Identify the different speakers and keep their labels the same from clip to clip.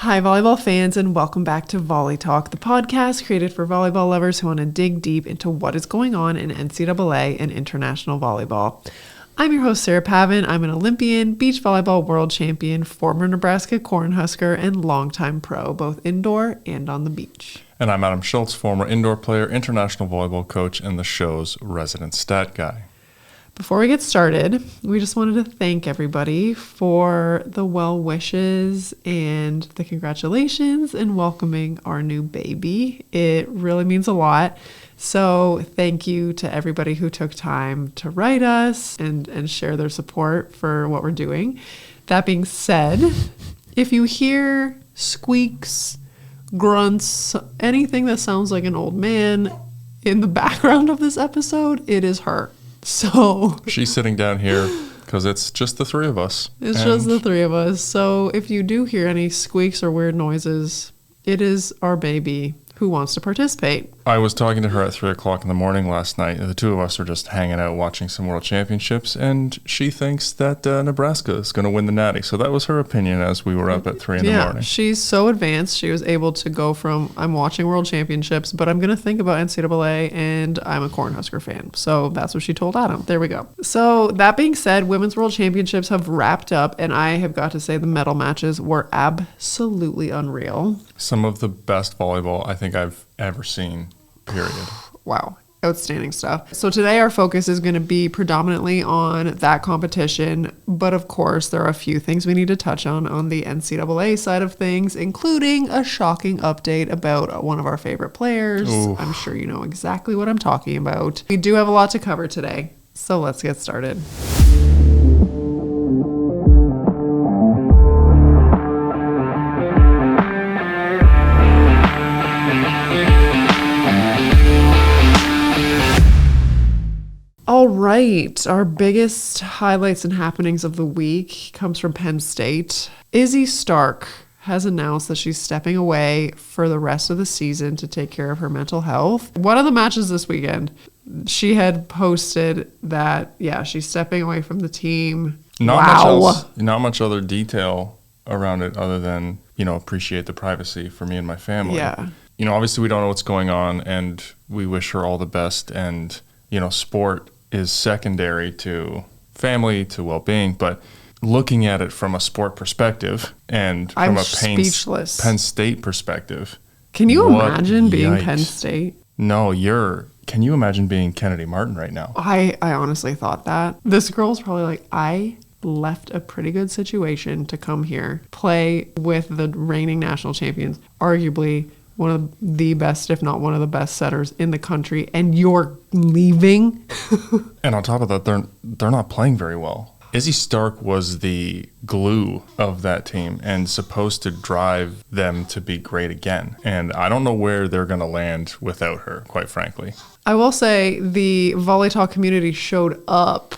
Speaker 1: Hi, volleyball fans, and welcome back to Volley Talk, the podcast created for volleyball lovers who want to dig deep into what is going on in NCAA and international volleyball. I'm your host, Sarah Pavin. I'm an Olympian, beach volleyball world champion, former Nebraska Cornhusker, and longtime pro, both indoor and on the beach.
Speaker 2: And I'm Adam Schultz, former indoor player, international volleyball coach, and the show's resident stat guy.
Speaker 1: Before we get started, we just wanted to thank everybody for the well wishes and the congratulations and welcoming our new baby. It really means a lot. So thank you to everybody who took time to write us and share their support for what we're doing. That being said, if you hear squeaks, grunts, anything that sounds like an old man in the background of this episode, it is her. So
Speaker 2: she's sitting down here because it's just the three of us.
Speaker 1: It's just the three of us. So if you do hear any squeaks or weird noises, it is our baby who wants to participate.
Speaker 2: I was talking to her at 3 o'clock in the morning last night. The two of us were just hanging out watching some world championships, and she thinks that Nebraska is going to win the Natty. So that was her opinion as we were up at 3 in the morning.
Speaker 1: She's so advanced. She was able to go from, I'm watching world championships, but I'm going to think about NCAA, and I'm a Cornhusker fan. So that's what she told Adam. There we go. So that being said, women's world championships have wrapped up, and I have got to say the medal matches were absolutely unreal.
Speaker 2: Some of the best volleyball I think I've ever seen, period.
Speaker 1: Wow. Outstanding stuff. So today our focus is going to be predominantly on that competition, but of course there are a few things we need to touch on the NCAA side of things, including a shocking update about one of our favorite players. Ooh. I'm sure you know exactly what I'm talking about. We do have a lot to cover today, so let's get started. All right, our biggest highlights and happenings of the week comes from Penn State. Izzy Stark has announced that she's stepping away for the rest of the season to take care of her mental health. One of the matches this weekend, she had posted that, she's stepping away from the team.
Speaker 2: Not much other detail around it other than, appreciate the privacy for me and my family.
Speaker 1: Yeah.
Speaker 2: Obviously we don't know what's going on, and we wish her all the best, and, sport is secondary to family, to well-being, but looking at it from a sport perspective and from a Penn State perspective.
Speaker 1: Can you imagine being Penn State?
Speaker 2: No, can you imagine being Kennedy Martin right now?
Speaker 1: I honestly thought that. This girl's probably like, I left a pretty good situation to come here, play with the reigning national champions, arguably one of the best, if not one of the best setters in the country, and you're leaving.
Speaker 2: And on top of that, they're not playing very well. Izzy Stark was the glue of that team and supposed to drive them to be great again. And I don't know where they're going to land without her, quite frankly.
Speaker 1: I will say the Volley Talk community showed up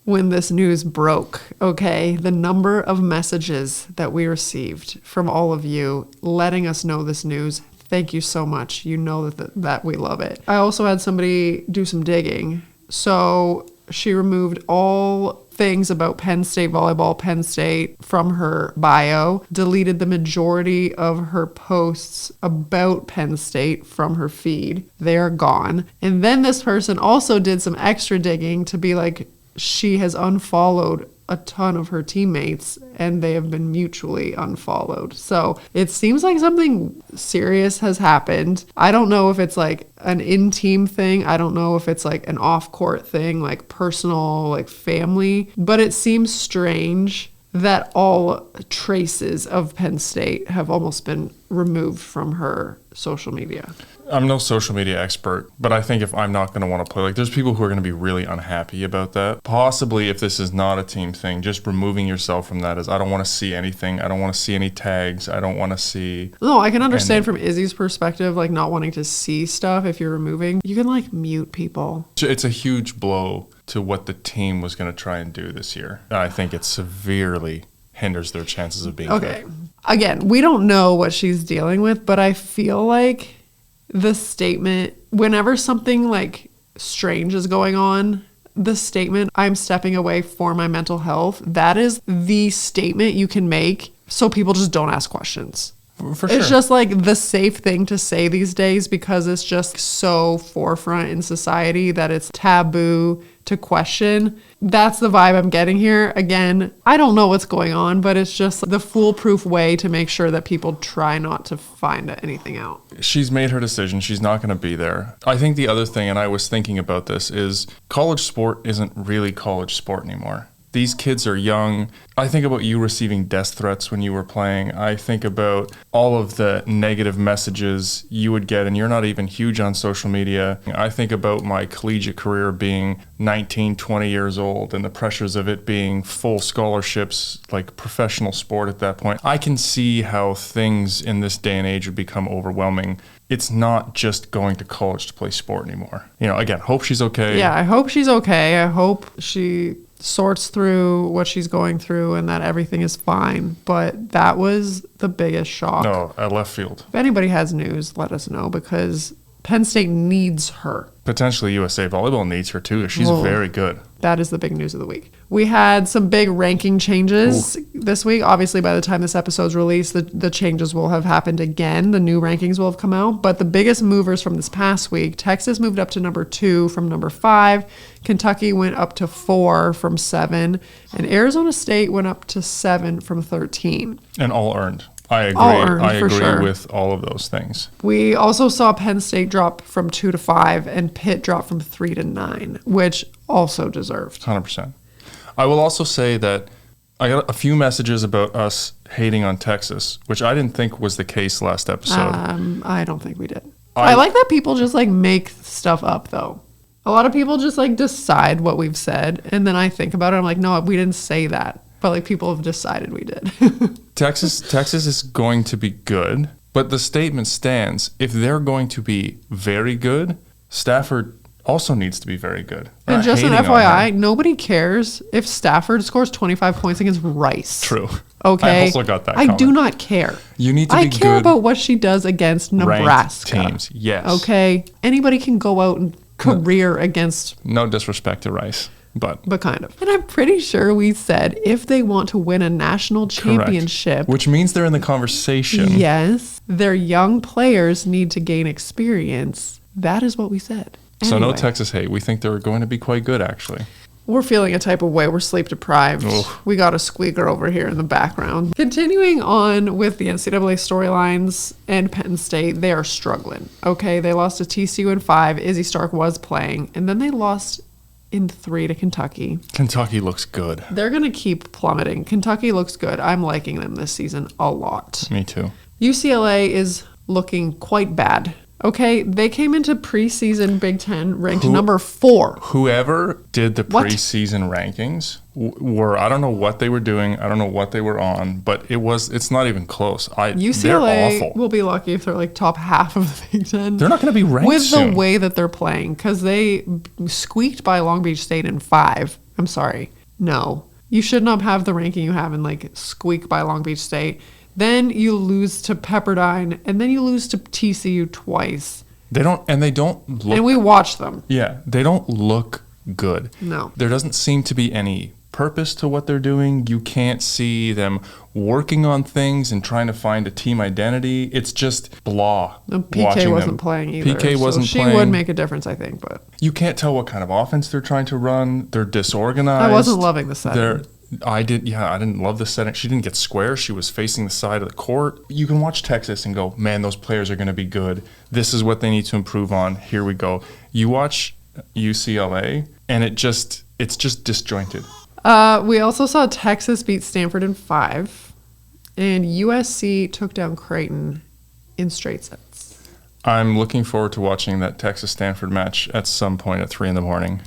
Speaker 1: when this news broke, okay? The number of messages that we received from all of you letting us know this news. Thank you so much. You know that we love it. I also had somebody do some digging. So she removed all things about Penn State volleyball, Penn State from her bio, deleted the majority of her posts about Penn State from her feed. They are gone. And then this person also did some extra digging to be like, she has unfollowed a ton of her teammates and they have been mutually unfollowed. So it seems like something serious has happened. I don't know if it's like an in-team thing. I don't know if it's like an off-court thing, like personal, like family. But it seems strange that all traces of Penn State have almost been removed from her social media.
Speaker 2: I'm no social media expert, but I think if I'm not going to want to play, like there's people who are going to be really unhappy about that. Possibly if this is not a team thing, just removing yourself from that is, I don't want to see anything. I don't want to see any tags. I don't want to see.
Speaker 1: No, I can understand from Izzy's perspective, like not wanting to see stuff if you're removing. You can like mute people.
Speaker 2: It's a huge blow to what the team was going to try and do this year. I think it severely hinders their chances of being
Speaker 1: okay.
Speaker 2: good.
Speaker 1: Again, we don't know what she's dealing with, but I feel like the statement, whenever something like strange is going on, the statement, I'm stepping away for my mental health, that is the statement you can make so people just don't ask questions.
Speaker 2: For sure.
Speaker 1: It's just like the safe thing to say these days because it's just so forefront in society that it's taboo to question. That's the vibe I'm getting here. Again, I don't know what's going on, but it's just the foolproof way to make sure that people try not to find anything out.
Speaker 2: She's made her decision. She's not going to be there. I think the other thing, and I was thinking about this, is college sport isn't really college sport anymore. These kids are young. I think about you receiving death threats when you were playing. I think about all of the negative messages you would get, and you're not even huge on social media. I think about my collegiate career being 19, 20 years old and the pressures of it being full scholarships, like professional sport at that point. I can see how things in this day and age would become overwhelming. It's not just going to college to play sport anymore. Again, hope she's okay.
Speaker 1: Yeah, I hope she's okay. I hope she sorts through what she's going through and that everything is fine. But that was the biggest shock.
Speaker 2: No, at left field.
Speaker 1: If anybody has news, let us know because Penn State needs her.
Speaker 2: Potentially USA Volleyball needs her too. She's very good.
Speaker 1: That is the big news of the week. We had some big ranking changes this week. Obviously, by the time this episode's released, the changes will have happened again. The new rankings will have come out. But the biggest movers from this past week, Texas moved up to number 2 from number 5. Kentucky went up to 4 from 7. And Arizona State went up to 7 from 13.
Speaker 2: And all earned. I agree. I agree with all of those things.
Speaker 1: We also saw Penn State drop from 2 to 5 and Pitt drop from 3 to 9, which also deserved.
Speaker 2: 100%. I will also say that I got a few messages about us hating on Texas, which I didn't think was the case last episode.
Speaker 1: I don't think we did. I like that people just like make stuff up though. A lot of people just like decide what we've said and then I think about it. I'm like, no, we didn't say that. But like people have decided we did.
Speaker 2: Texas is going to be good, but the statement stands. If they're going to be very good, Stafford also needs to be very good.
Speaker 1: And just an FYI, nobody cares if Stafford scores 25 points against Rice.
Speaker 2: True.
Speaker 1: Okay.
Speaker 2: I also got that
Speaker 1: I
Speaker 2: comment.
Speaker 1: do not care.
Speaker 2: You need to be good.
Speaker 1: I care about what she does against Nebraska.
Speaker 2: Teams, yes.
Speaker 1: Okay. Anybody can go out and career against.
Speaker 2: No disrespect to Rice. But
Speaker 1: kind of. And I'm pretty sure we said if they want to win a national championship.
Speaker 2: Correct. Which means they're in the conversation.
Speaker 1: Yes. Their young players need to gain experience. That is what we said.
Speaker 2: So
Speaker 1: anyway,
Speaker 2: no Texas hate. We think they're going to be quite good, actually.
Speaker 1: We're feeling a type of way. We're sleep deprived.
Speaker 2: Oof.
Speaker 1: We got a squeaker over here in the background. Continuing on with the NCAA storylines and Penn State, they are struggling. Okay, they lost to TCU in 5. Izzy Stark was playing. And then they lost in 3 to Kentucky.
Speaker 2: Kentucky looks good.
Speaker 1: They're going to keep plummeting. Kentucky looks good. I'm liking them this season a lot.
Speaker 2: Me too.
Speaker 1: UCLA is looking quite bad. Okay, they came into preseason Big Ten ranked number 4.
Speaker 2: Whoever did the preseason rankings were, I don't know what they were doing. I don't know what they were on, but it's not even close.
Speaker 1: UCLA
Speaker 2: they're awful.
Speaker 1: will be lucky if they're like top half of the Big Ten.
Speaker 2: They're not going to be ranked
Speaker 1: with
Speaker 2: soon.
Speaker 1: the way that they're playing because they squeaked by Long Beach State in 5. I'm sorry. No, you should not have the ranking you have and like squeak by Long Beach State. Then you lose to Pepperdine, and then you lose to TCU twice.
Speaker 2: They don't look.
Speaker 1: And we watch them.
Speaker 2: Yeah, they don't look good.
Speaker 1: No.
Speaker 2: There doesn't seem to be any purpose to what they're doing. You can't see them working on things and trying to find a team identity. It's just blah.
Speaker 1: PK wasn't playing either.
Speaker 2: PK wasn't playing.
Speaker 1: She would make a difference, I think, but
Speaker 2: you can't tell what kind of offense they're trying to run. They're disorganized.
Speaker 1: I wasn't loving the setting.
Speaker 2: I didn't love the setting. She didn't get square. She was facing the side of the court. You can watch Texas and go, man, those players are going to be good. This is what they need to improve on. Here we go. You watch UCLA, and it's just disjointed.
Speaker 1: We also saw Texas beat Stanford in 5, and USC took down Creighton in straight sets.
Speaker 2: I'm looking forward to watching that Texas-Stanford match at some point at 3 a.m.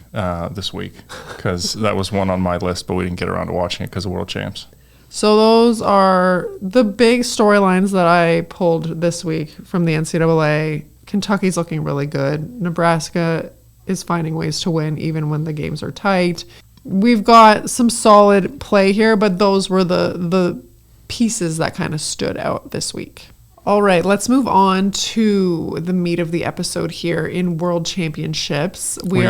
Speaker 2: This week, because that was one on my list, but we didn't get around to watching it because of World Champs.
Speaker 1: So those are the big storylines that I pulled this week from the NCAA. Kentucky's looking really good. Nebraska is finding ways to win even when the games are tight. We've got some solid play here, but those were the pieces that kind of stood out this week. All right, let's move on to the meat of the episode here in World Championships. We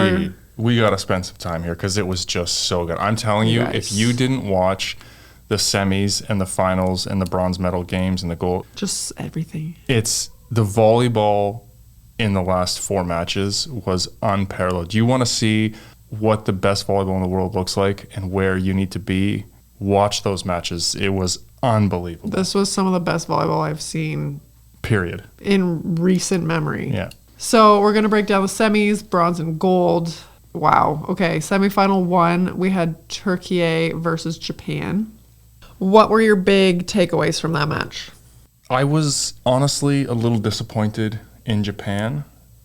Speaker 1: got
Speaker 2: to spend some time here because it was just so good. I'm telling you, if you didn't watch the semis and the finals and the bronze medal games and the gold.
Speaker 1: Just everything.
Speaker 2: It's the volleyball in the last 4 matches was unparalleled. You want to see what the best volleyball in the world looks like and where you need to be. Watch those matches. It was unbelievable.
Speaker 1: This was some of the best volleyball I've seen.
Speaker 2: Period.
Speaker 1: In recent memory.
Speaker 2: Yeah.
Speaker 1: So we're going to break down the semis, bronze and gold. Wow. Okay. Semifinal 1, we had Turkey versus Japan. What were your big takeaways from that match?
Speaker 2: I was honestly a little disappointed in Japan.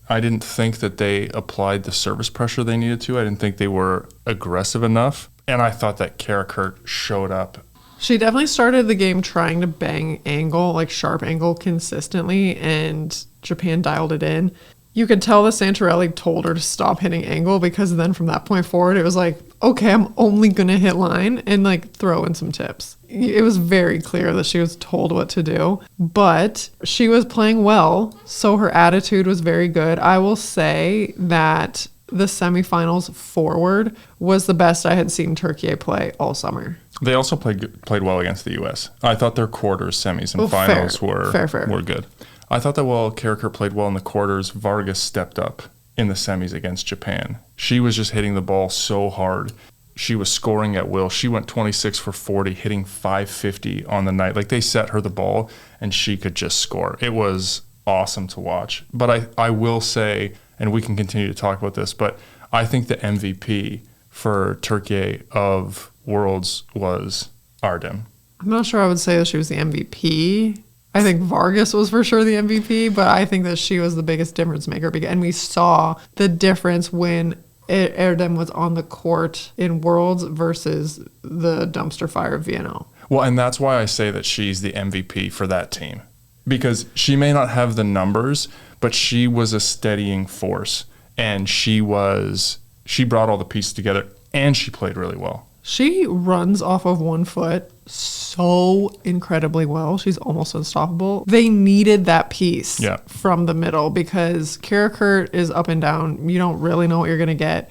Speaker 2: I didn't think that they applied the service pressure they needed to. I didn't think they were aggressive enough. And I thought that Kara Kurt showed up.
Speaker 1: She definitely started the game trying to bang angle, like sharp angle consistently, and Japan dialed it in. You could tell that Santarelli told her to stop hitting angle, because then from that point forward, it was like, okay, I'm only going to hit line and like throw in some tips. It was very clear that she was told what to do, but she was playing well, so her attitude was very good. I will say that the semifinals forward was the best I had seen Turkey play all summer.
Speaker 2: They also played well against the U.S. I thought their quarters, semis, and finals were good. I thought that while Kara Kurt played well in the quarters, Vargas stepped up in the semis against Japan. She was just hitting the ball so hard. She was scoring at will. She went 26 for 40, hitting 550 on the night. Like, they set her the ball, and she could just score. It was awesome to watch. But I will say, and we can continue to talk about this, but I think the MVP for Turkey of Worlds was Ardem.
Speaker 1: I'm not sure I would say that she was the MVP. I think Vargas was for sure the MVP, but I think that she was the biggest difference maker. And we saw the difference when Erdem was on the court in Worlds versus the dumpster fire of VNL.
Speaker 2: Well, and that's why I say that she's the MVP for that team. Because she may not have the numbers, but she was a steadying force. And she brought all the pieces together, and she played really well.
Speaker 1: She runs off of one foot so incredibly well. She's almost unstoppable. They needed that piece from the middle, because Kara Kurt is up and down. You don't really know what you're going to get.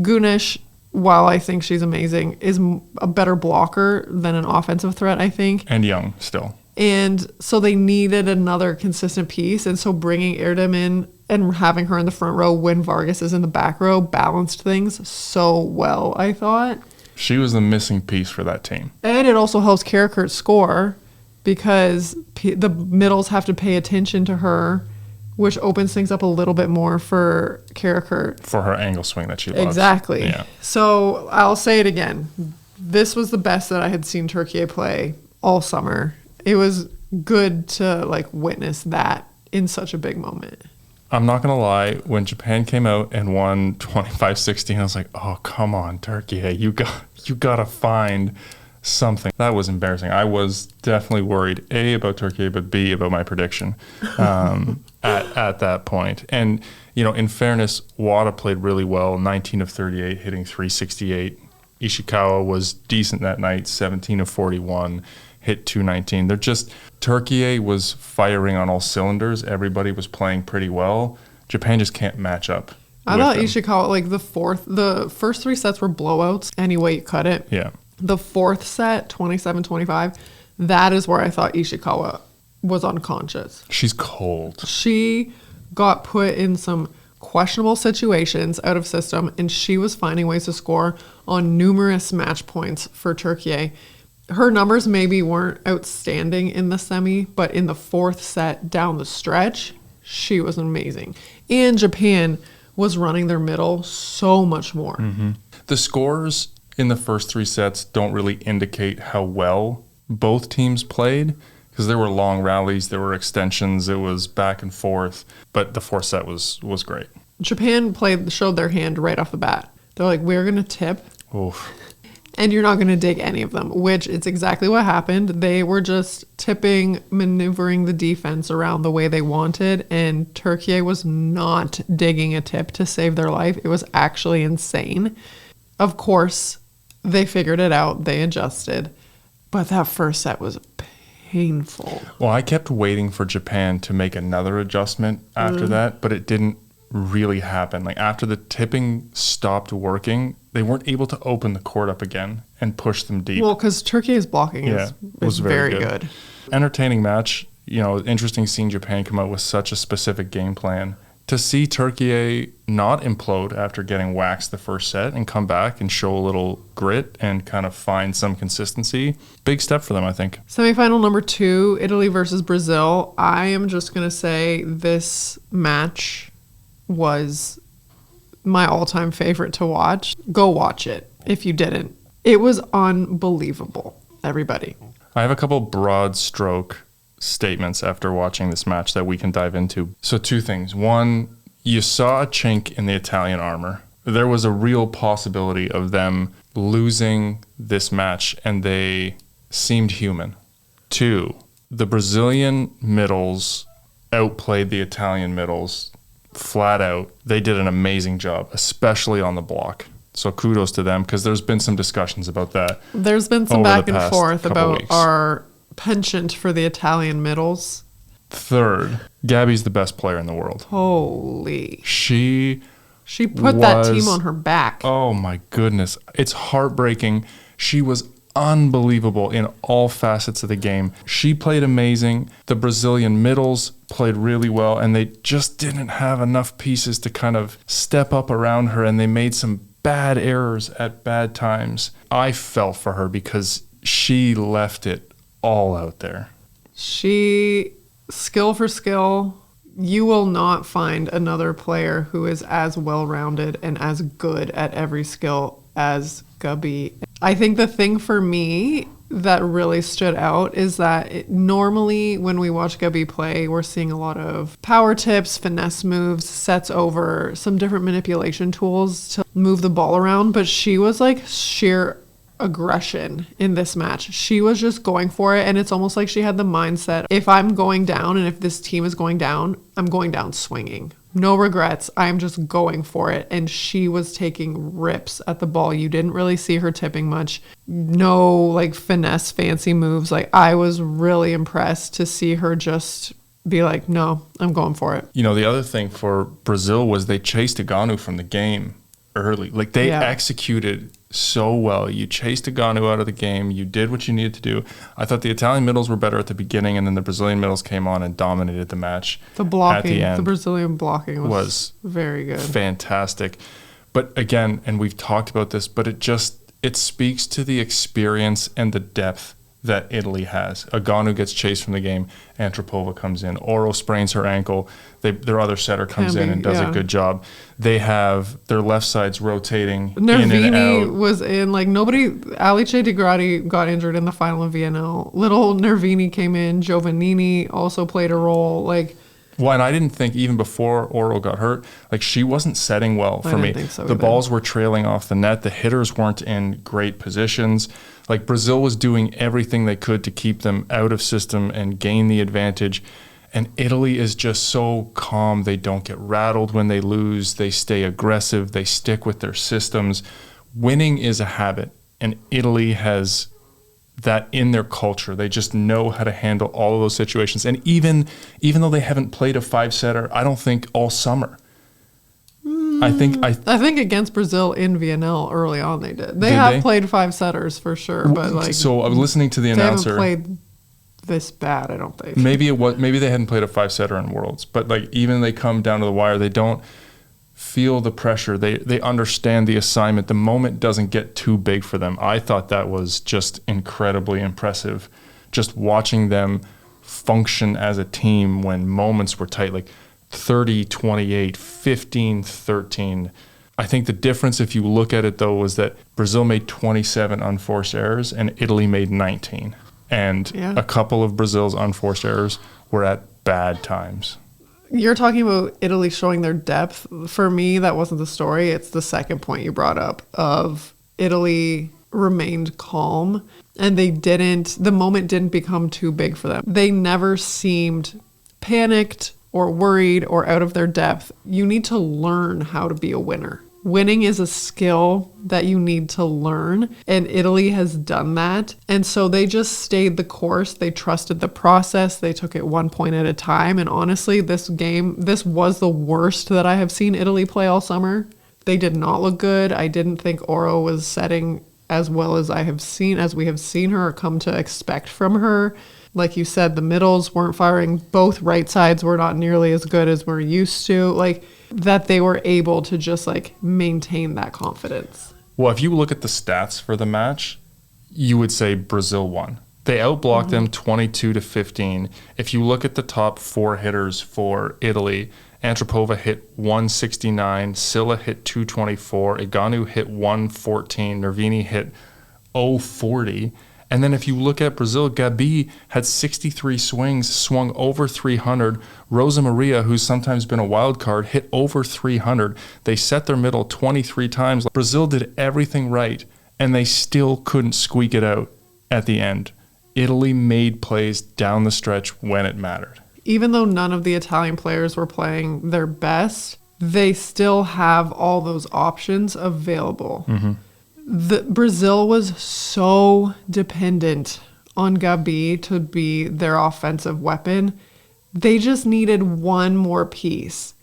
Speaker 1: Gunish, while I think she's amazing, is a better blocker than an offensive threat, I think.
Speaker 2: And young still.
Speaker 1: And so they needed another consistent piece. And so bringing Erdem in and having her in the front row when Vargas is in the back row balanced things so well, I thought.
Speaker 2: She was the missing piece for that team.
Speaker 1: And it also helps Kara Kurt score, because the middles have to pay attention to her, which opens things up a little bit more for Kara Kurt.
Speaker 2: For her angle swing that she loves.
Speaker 1: Exactly.
Speaker 2: Yeah.
Speaker 1: So I'll say it again. This was the best that I had seen Turkey play all summer. It was good to witness that in such a big moment.
Speaker 2: I'm not going to lie, when Japan came out and won 25-16, I was like, oh, come on, Turkey. You got to find something. That was embarrassing. I was definitely worried, A, about Turkey, but B, about my prediction at that point. And, in fairness, Wada played really well, 19 of 38, hitting 368. Ishikawa was decent that night, 17 of 41. Hit 219. Turkey was firing on all cylinders. Everybody was playing pretty well. Japan just can't match up.
Speaker 1: I thought Ishikawa, the first 3 sets were blowouts any way you cut it.
Speaker 2: Yeah.
Speaker 1: The 4th set, 27-25, that is where I thought Ishikawa was unconscious.
Speaker 2: She's cold.
Speaker 1: She got put in some questionable situations out of system, and she was finding ways to score on numerous match points for Turkey. Her numbers maybe weren't outstanding in the semi, but in the 4th set down the stretch, she was amazing. And Japan was running their middle so much more.
Speaker 2: Mm-hmm. The scores in the first 3 sets don't really indicate how well both teams played, because there were long rallies, there were extensions, it was back and forth, but the 4th set was great.
Speaker 1: Japan showed their hand right off the bat. They're like, we're going to tip.
Speaker 2: Oof.
Speaker 1: And you're not going to dig any of them, which it's exactly what happened. They were just tipping, maneuvering the defense around the way they wanted, and Turkey was not digging a tip to save their life. It was actually insane. Of course, they figured it out. They adjusted. But that first set was painful.
Speaker 2: Well, I kept waiting for Japan to make another adjustment after that, but it didn't really happened. Like after the tipping stopped working, they weren't able to open the court up again and push them deep.
Speaker 1: Well, because Turkey's blocking is very good.
Speaker 2: Entertaining match. Interesting seeing Japan come out with such a specific game plan. To see Turkey not implode after getting waxed the first set and come back and show a little grit and kind of find some consistency, big step for them, I think.
Speaker 1: Semifinal number 2, Italy versus Brazil. I am just going to say this match was my all-time favorite to watch. Go watch it if you didn't. It was unbelievable, everybody.
Speaker 2: I have a couple broad stroke statements after watching this match that we can dive into. So 2 things. 1, you saw a chink in the Italian armor. There was a real possibility of them losing this match, and they seemed human. 2, the Brazilian middles outplayed the Italian middles flat out. They did an amazing job, especially on the block. So kudos to them, because there's been some discussions about that.
Speaker 1: There's been some back and forth about our penchant for the Italian middles.
Speaker 2: 3rd, Gabby's the best player in the world.
Speaker 1: Holy.
Speaker 2: She
Speaker 1: put that team on her back.
Speaker 2: Oh my goodness. It's heartbreaking. She was unbelievable in all facets of the game. She played amazing. The Brazilian middles played really well, and they just didn't have enough pieces to kind of step up around her, and they made some bad errors at bad times. I fell for her because she left it all out there.
Speaker 1: She, skill for skill, you will not find another player who is as well-rounded and as good at every skill as Gabi. I think the thing for me that really stood out is that normally when we watch Gabi play, we're seeing a lot of power tips, finesse moves, sets over, some different manipulation tools to move the ball around, but she was like sheer aggression in this match. She was just going for it, and it's almost like she had the mindset, if I'm going down and if this team is going down, I'm going down swinging. No regrets. I'm just going for it. And she was taking rips at the ball. You didn't really see her tipping much. No like finesse fancy moves. Like I was really impressed to see her just be like, no, I'm going for it.
Speaker 2: The other thing for Brazil was they chased Aganu from the game early. Like they executed so well. You chased Aganu out of the game. You did what you needed to do. I thought the Italian middles were better at the beginning, and then the Brazilian middles came on and dominated the match.
Speaker 1: The blocking, the Brazilian blocking was very good.
Speaker 2: Fantastic. But again, and we've talked about this, but it speaks to the experience and the depth that Italy has. Aganu gets chased from the game. Antropova comes in. Oro sprains her ankle. Their other setter comes in and does a good job. They have their left sides rotating
Speaker 1: Nervini
Speaker 2: in and out.
Speaker 1: Was in, like, nobody... Alice Di Gradi got injured in the final of VNL. Little Nervini came in. Giovannini also played a role. Like...
Speaker 2: Well, and I didn't think even before Oro got hurt, like she wasn't setting well for me.
Speaker 1: Think so
Speaker 2: the balls were trailing off the net. The hitters weren't in great positions. Like Brazil was doing everything they could to keep them out of system and gain the advantage. And Italy is just so calm. They don't get rattled when they lose. They stay aggressive. They stick with their systems. Winning is a habit, and Italy has that in their culture. They just know how to handle all of those situations. And even though they haven't played a 5-setter, I don't think all summer. I think against Brazil in VNL early on they did.
Speaker 1: They have played 5-setters for sure, but like
Speaker 2: so I was listening to the announcer.
Speaker 1: They haven't played this bad, I don't think.
Speaker 2: Maybe they hadn't played a 5-setter in Worlds, but like even they come down to the wire, they don't feel the pressure. They understand the assignment. The moment doesn't get too big for them. I thought that was just incredibly impressive. Just watching them function as a team when moments were tight, like 30-28, 15-13. I think the difference, if you look at it though, was that Brazil made 27 unforced errors and Italy made 19. And a couple of Brazil's unforced errors were at bad times.
Speaker 1: You're talking about Italy showing their depth. For me, that wasn't the story. It's the second point you brought up of Italy remained calm and the moment didn't become too big for them. They never seemed panicked or worried or out of their depth. You need to learn how to be a winner. Winning is a skill that you need to learn, and Italy has done that. And so they just stayed the course. They trusted the process. They took it 1 point at a time. And honestly, this was the worst that I have seen Italy play all summer. They did not look good. I didn't think Oro was setting as well as we have seen her or come to expect from her. Like you said, the middles weren't firing. Both right sides were not nearly as good as we're used to. Like, that they were able to just like maintain that confidence.
Speaker 2: Well, if you look at the stats for the match, you would say Brazil won. They outblocked them 22-15. If you look at the top 4 hitters for Italy, Antropova hit 169, Silla hit 224, Eganu hit 114, Nervini hit 040. And then if you look at Brazil, Gabi had 63 swings, swung over 300. Rosa Maria, who's sometimes been a wild card, hit over 300. They set their middle 23 times. Brazil did everything right, and they still couldn't squeak it out at the end. Italy made plays down the stretch when it mattered.
Speaker 1: Even though none of the Italian players were playing their best, they still have all those options available.
Speaker 2: Mm-hmm.
Speaker 1: Brazil was so dependent on Gabi to be their offensive weapon. They just needed one more piece.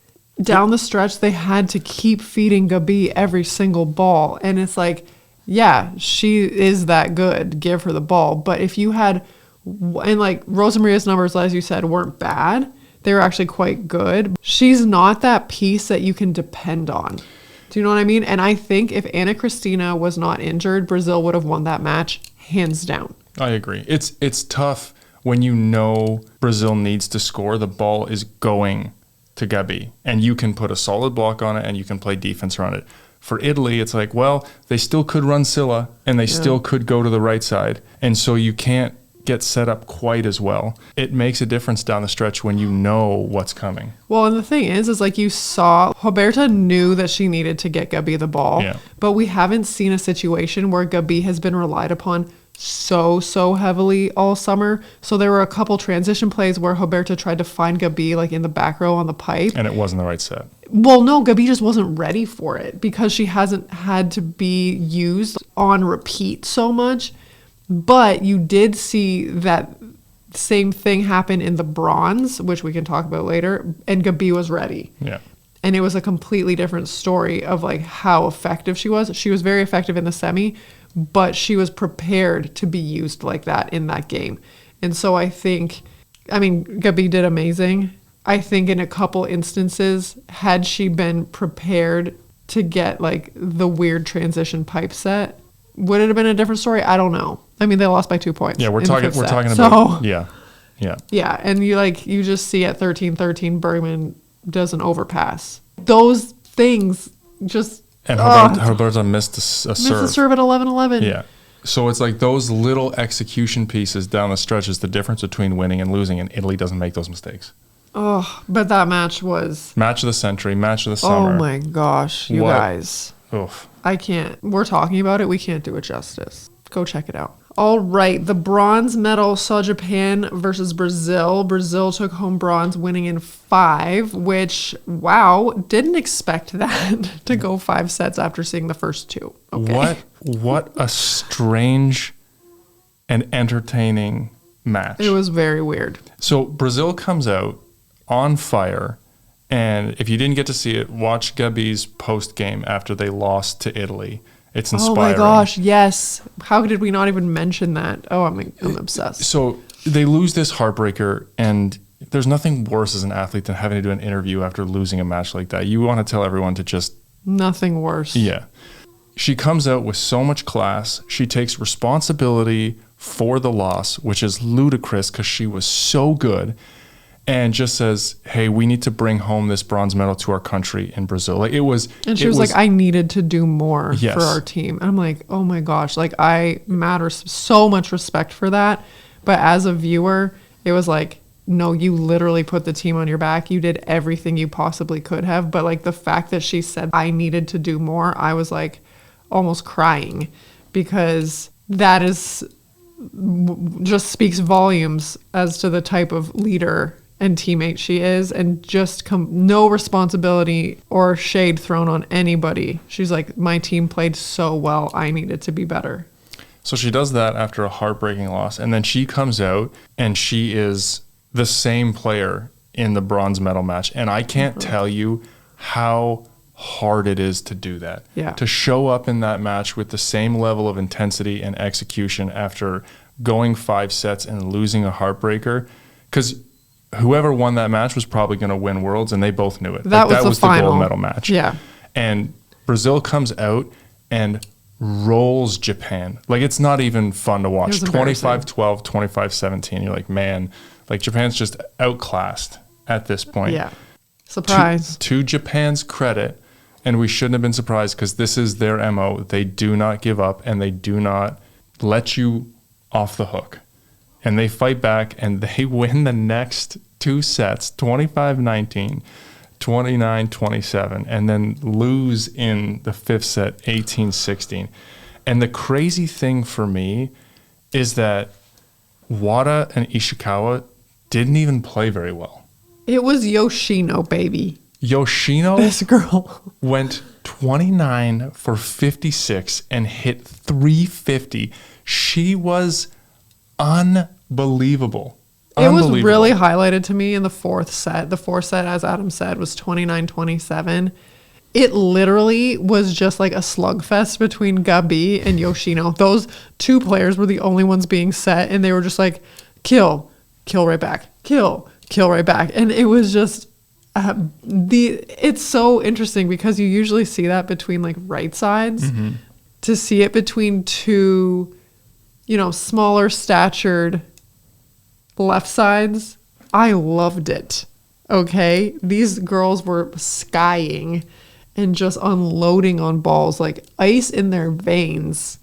Speaker 1: Down the stretch, they had to keep feeding Gabi every single ball. And it's like, yeah, she is that good. Give her the ball. But if you had, and like Rosa Maria's numbers, as you said, weren't bad. They were actually quite good. She's not that piece that you can depend on. Do you know what I mean? And I think if Ana Cristina was not injured, Brazil would have won that match hands down.
Speaker 2: I agree. It's tough when you know Brazil needs to score. The ball is going to Gabi, and you can put a solid block on it, and you can play defense around it. For Italy, it's like, well, they still could run Silla, and they still could go to the right side, and so you can't get set up quite as well. It makes a difference down the stretch when you know what's coming.
Speaker 1: Well, and the thing is like you saw, Roberta knew that she needed to get Gabi the ball, but we haven't seen a situation where Gabi has been relied upon so heavily all summer. So there were a couple transition plays where Roberta tried to find Gabi like in the back row on the pipe.
Speaker 2: And it wasn't the right set.
Speaker 1: Well, no, Gabi just wasn't ready for it because she hasn't had to be used on repeat so much. But you did see that same thing happen in the bronze, which we can talk about later, and Gabi was ready.
Speaker 2: Yeah.
Speaker 1: And it was a completely different story of like how effective she was. She was very effective in the semi, but she was prepared to be used like that in that game. And so I think, Gabi did amazing. I think in a couple instances, had she been prepared to get like the weird transition pipe set, would it have been a different story? I don't know. They lost by 2 points.
Speaker 2: Yeah, we're talking about
Speaker 1: so,
Speaker 2: yeah.
Speaker 1: Yeah, and you just see at 13-13 Bergman does an overpass. Those things just
Speaker 2: and Roberta missed a serve.
Speaker 1: Missed a serve at 11-11.
Speaker 2: Yeah. So it's like those little execution pieces down the stretch is the difference between winning and losing, and Italy doesn't make those mistakes.
Speaker 1: Oh, but that match was
Speaker 2: match of the century, match of the summer.
Speaker 1: Oh my gosh, you guys.
Speaker 2: Oof.
Speaker 1: I can't. We're talking about it. We can't do it justice. Go check it out. All right. The bronze medal saw Japan versus Brazil. Brazil took home bronze, winning in 5, which, wow, didn't expect that to go 5 sets after seeing the first 2. Okay.
Speaker 2: What a strange and entertaining match.
Speaker 1: It was very weird.
Speaker 2: So Brazil comes out on fire. And if you didn't get to see it, watch Gabi's post-game after they lost to Italy. It's inspiring.
Speaker 1: Oh my gosh, yes. How did we not even mention that? Oh, I'm obsessed.
Speaker 2: So they lose this heartbreaker, and there's nothing worse as an athlete than having to do an interview after losing a match like that. You want to tell everyone to just...
Speaker 1: Nothing worse.
Speaker 2: Yeah. She comes out with so much class. She takes responsibility for the loss, which is ludicrous because she was so good. And just says, hey, we need to bring home this bronze medal to our country in Brazil. Like
Speaker 1: And she was like, I needed to do more for our team. And I'm like, oh my gosh, like I matter so much respect for that. But as a viewer, it was like, no, you literally put the team on your back. You did everything you possibly could have. But like the fact that she said I needed to do more, I was like almost crying because that just speaks volumes as to the type of leader and teammate she is, and just no responsibility or shade thrown on anybody. She's like, my team played so well, I needed to be better.
Speaker 2: So she does that after a heartbreaking loss, and then she comes out and she is the same player in the bronze medal match. And I can't tell you how hard it is to do that.
Speaker 1: Yeah.
Speaker 2: To show up in that match with the same level of intensity and execution after going 5 sets and losing a heartbreaker, because whoever won that match was probably going to win Worlds, and they both knew it.
Speaker 1: That was the final.
Speaker 2: Gold medal match.
Speaker 1: Yeah.
Speaker 2: And Brazil comes out and rolls Japan. Like, it's not even fun to watch. 25-12, 25-17. You're like, man, like, Japan's just outclassed at this point.
Speaker 1: Yeah. Surprise.
Speaker 2: To Japan's credit, and we shouldn't have been surprised because this is their MO. They do not give up, and they do not let you off the hook. And they fight back, and they win the next 2 sets, 25-19, 29-27, and then lose in the 5th set, 18-16. And the crazy thing for me is that Wada and Ishikawa didn't even play very well.
Speaker 1: It was Yoshino, baby.
Speaker 2: Yoshino
Speaker 1: This girl
Speaker 2: went 29 for 56 and hit 350. She was unbelievable.
Speaker 1: It was really highlighted to me in the 4th set. The 4th set, as Adam said, was 29-27. It literally was just like a slugfest between Gabi and Yoshino. Those 2 players were the only ones being set, and they were just like, kill right back, kill right back. And it was just it's so interesting because you usually see that between like right sides. Mm-hmm. To see it between 2, smaller statured left sides, I loved it. Okay, these girls were skying and just unloading on balls like ice in their veins.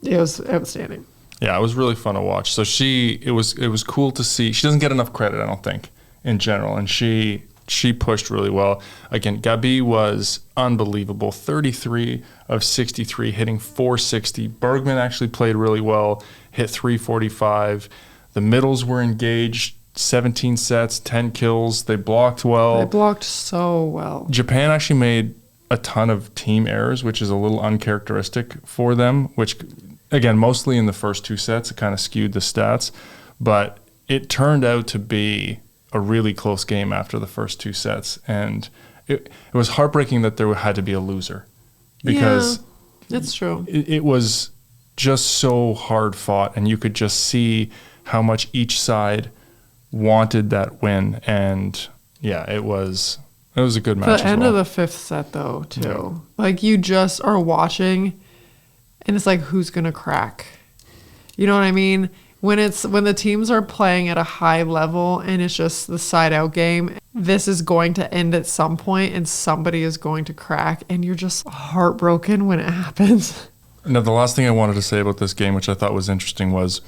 Speaker 1: It was outstanding.
Speaker 2: Yeah, it was really fun to watch. So it was cool to see. She doesn't get enough credit, I don't think, in general, and she pushed really well. Again, Gabi was unbelievable. 33 of 63, hitting 460. Bergman actually played really well, hit 345. The middles were engaged, 17 sets, 10 kills. They blocked well.
Speaker 1: They blocked so well.
Speaker 2: Japan actually made a ton of team errors, which is a little uncharacteristic for them, which, again, mostly in the first 2 sets, it kind of skewed the stats. But it turned out to be a really close game after the first 2 sets. And it was heartbreaking that there had to be a loser. Because
Speaker 1: that's true.
Speaker 2: It was just so hard fought, and you could just see how much each side wanted that win. And yeah, it was a good match.
Speaker 1: The end of the 5th set though, too. Yeah. Like, you just are watching and it's like, who's gonna crack? You know what I mean? When the teams are playing at a high level and it's just the side out game, this is going to end at some point and somebody is going to crack, and you're just heartbroken when it happens.
Speaker 2: Now, the last thing I wanted to say about this game, which I thought was interesting, was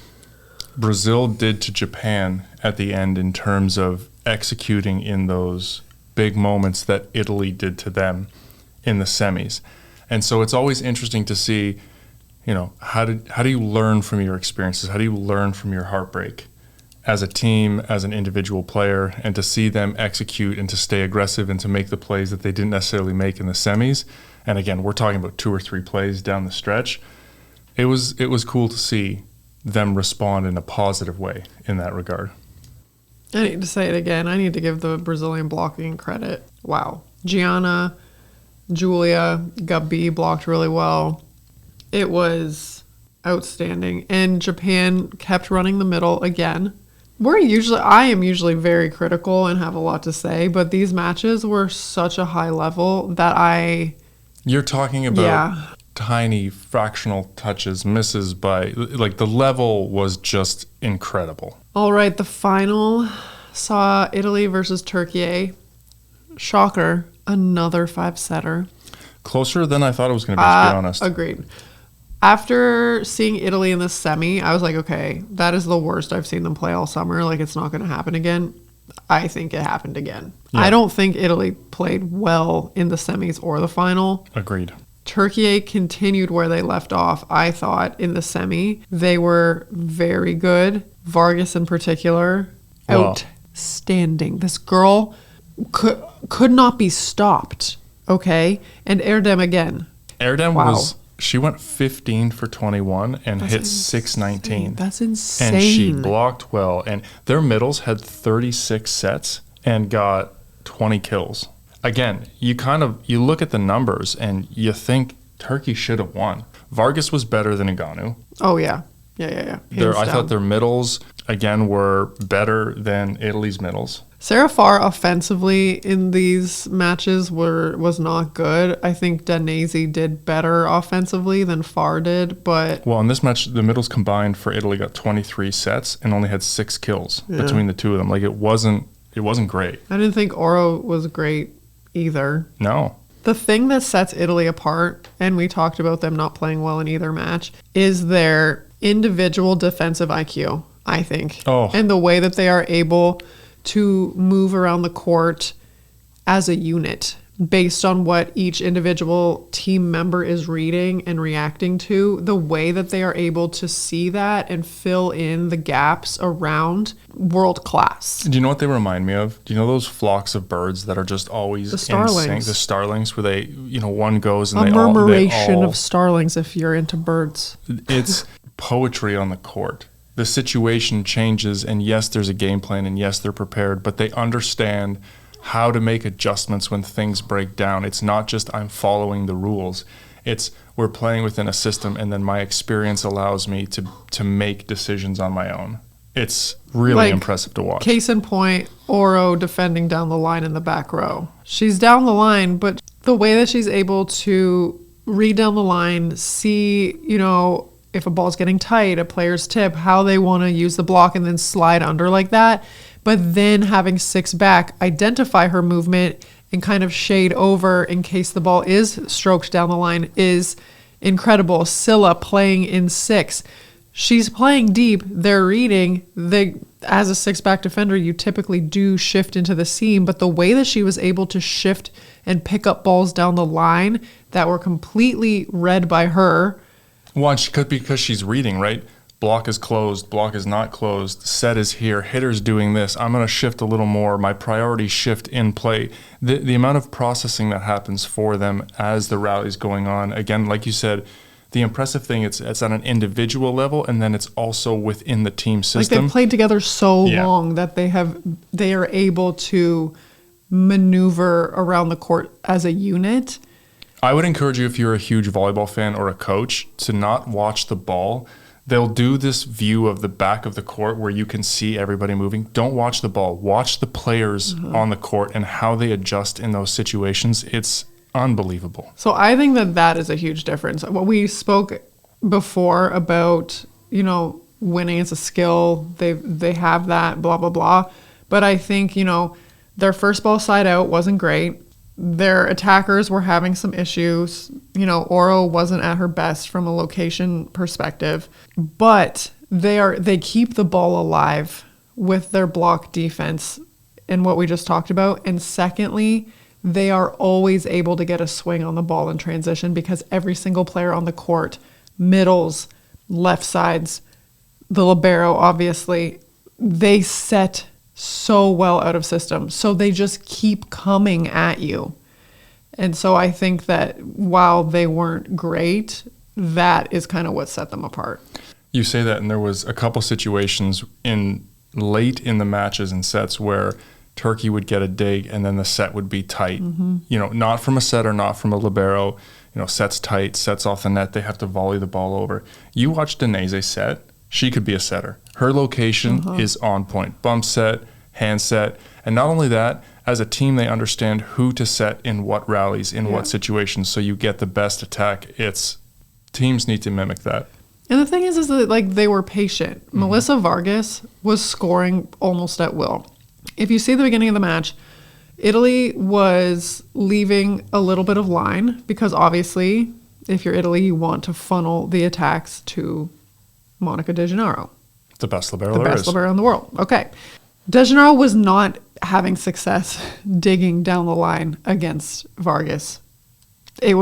Speaker 2: Brazil did to Japan at the end in terms of executing in those big moments that Italy did to them in the semis. And so it's always interesting to see, how do you learn from your experiences? How do you learn from your heartbreak as a team, as an individual player, and to see them execute and to stay aggressive and to make the plays that they didn't necessarily make in the semis. And again, we're talking about 2 or 3 plays down the stretch. It was cool to see them respond in a positive way in that regard.
Speaker 1: I need to say it again. I need to give the Brazilian blocking credit. Wow. Gianna, Julia, Gabi blocked really well. It was outstanding. And Japan kept running the middle again. I am usually very critical and have a lot to say, but these matches were such a high level that
Speaker 2: You're talking about tiny fractional touches, misses by, like, the level was just incredible.
Speaker 1: All right, the final saw Italy versus Turkey. Shocker, another 5-setter.
Speaker 2: Closer than I thought it was going to be honest.
Speaker 1: Agreed. After seeing Italy in the semi, I was like, okay, that is the worst I've seen them play all summer. Like, it's not going to happen again. I think it happened again. Yeah. I don't think Italy played well in the semis or the final.
Speaker 2: Agreed.
Speaker 1: Turkey continued where they left off, I thought, in the semi. They were very good. Vargas in particular, outstanding. outstanding. This girl could not be stopped. Okay. And Erdem again.
Speaker 2: Erdem she went 15 for 21 and hit 619.
Speaker 1: That's insane.
Speaker 2: And she blocked well. And their middles had 36 sets and got 20 kills. Again, you look at the numbers and you think Turkey should have won. Vargas was better than Ngannou.
Speaker 1: Oh, yeah. Yeah.
Speaker 2: I thought their middles, again, were better than Italy's middles.
Speaker 1: Sarah Farr offensively in these matches was not good. I think Danese did better offensively than Farr did, but...
Speaker 2: Well, in this match, the middles combined for Italy got 23 sets and only had 6 kills between the two of them. Like, it wasn't great.
Speaker 1: I didn't think Oro was great either.
Speaker 2: No.
Speaker 1: The thing that sets Italy apart, and we talked about them not playing well in either match, is their individual defensive IQ, I think.
Speaker 2: Oh.
Speaker 1: And the way that they are able to move around the court as a unit based on what each individual team member is reading and reacting to, the way that they are able to see that and fill in the gaps around world class.
Speaker 2: Do you know what they remind me of? Do you know those flocks of birds that are just always
Speaker 1: the starlings?
Speaker 2: In sync? The starlings, where they, one goes and
Speaker 1: a murmuration of starlings if you're into birds.
Speaker 2: It's poetry on the court. The situation changes, and yes, there's a game plan, and yes, they're prepared, but they understand how to make adjustments when things break down. It's not just I'm following the rules. It's we're playing within a system, and then my experience allows me to make decisions on my own. It's really impressive to watch.
Speaker 1: Case in point, Oro defending down the line in the back row. She's down the line, but the way that she's able to read down the line, see, if a ball's getting tight, a player's tip, how they want to use the block and then slide under like that. But then having 6 back, identify her movement and kind of shade over in case the ball is stroked down the line is incredible. Scylla playing in 6. She's playing deep. They're reading. As a 6-back defender, you typically do shift into the seam. But the way that she was able to shift and pick up balls down the line that were completely read by her.
Speaker 2: One, she could be because she's reading, right? Block is closed, block is not closed, set is here, hitter's doing this, I'm going to shift a little more, my priorities shift in play. The amount of processing that happens for them as the rally's going on, again, like you said, the impressive thing, it's at an individual level, and then it's also within the team system.
Speaker 1: Like they've played together so long that they are able to maneuver around the court as a unit.
Speaker 2: I would encourage you, if you're a huge volleyball fan or a coach, to not watch the ball. They'll do this view of the back of the court where you can see everybody moving. Don't watch the ball. Watch the players on the court and how they adjust in those situations. It's unbelievable.
Speaker 1: So I think that is a huge difference. What we spoke before about, winning is a skill. They have that, blah, blah, blah. But I think, their first ball side out wasn't great. Their attackers were having some issues. Oro wasn't at her best from a location perspective, but they keep the ball alive with their block defense and what we just talked about. And secondly, they are always able to get a swing on the ball in transition because every single player on the court, middles, left sides, the libero, obviously, they set so well out of system. So they just keep coming at you. And so I think that while they weren't great, that is kind of what set them apart.
Speaker 2: You say that, and there was a couple situations late in the matches and sets where Turkey would get a dig and then the set would be tight. Not from a setter, not from a libero. Sets tight, sets off the net. They have to volley the ball over. You watch Danese set, she could be a setter. Her location is on point. Bump set, hand set. And not only that, as a team, they understand who to set in what rallies, in what situations, so you get the best attack. Teams need to mimic that.
Speaker 1: And the thing is that they were patient. Melissa Vargas was scoring almost at will. If you see the beginning of the match, Italy was leaving a little bit of line because obviously, if you're Italy, you want to funnel the attacks to Monica De Gennaro.
Speaker 2: The best libero
Speaker 1: The best libero in the world. Okay. De Gennaro was not having success digging down the line against Vargas. She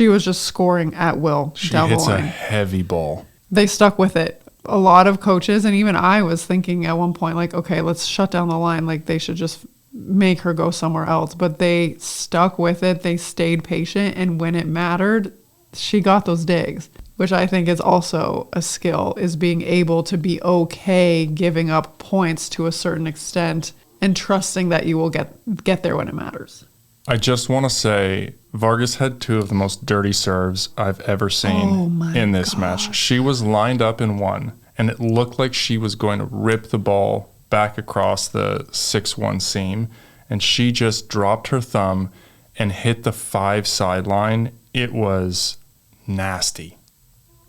Speaker 1: was just scoring at will down the line.
Speaker 2: She hits a heavy ball.
Speaker 1: They stuck with it. A lot of coaches, and even I was thinking at one point, like, okay, let's shut down the line. Like, they should just make her go somewhere else. But they stuck with it. They stayed patient. And when it mattered, she got those digs, which I think is also a skill, is being able to be okay giving up points to a certain extent and trusting that you will get there when it matters.
Speaker 2: I just want to say Vargas had 2 of the most dirty serves I've ever seen in this match. She was lined up in one, and it looked like she was going to rip the ball back across the 6-1 seam, and she just dropped her thumb and hit the 5 sideline. It was nasty.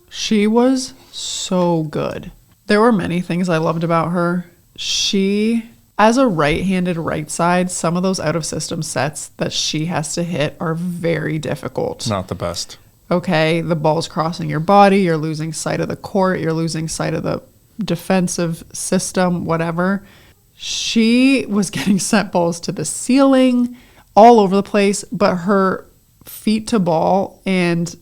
Speaker 1: She was so good. There were many things I loved about her. She, as a right-handed right side, some of those out-of-system sets that she has to hit are very difficult.
Speaker 2: Not the best.
Speaker 1: Okay, the ball's crossing your body, you're losing sight of the court, you're losing sight of the defensive system, whatever. She was getting set balls to the ceiling, all over the place, but her feet to ball and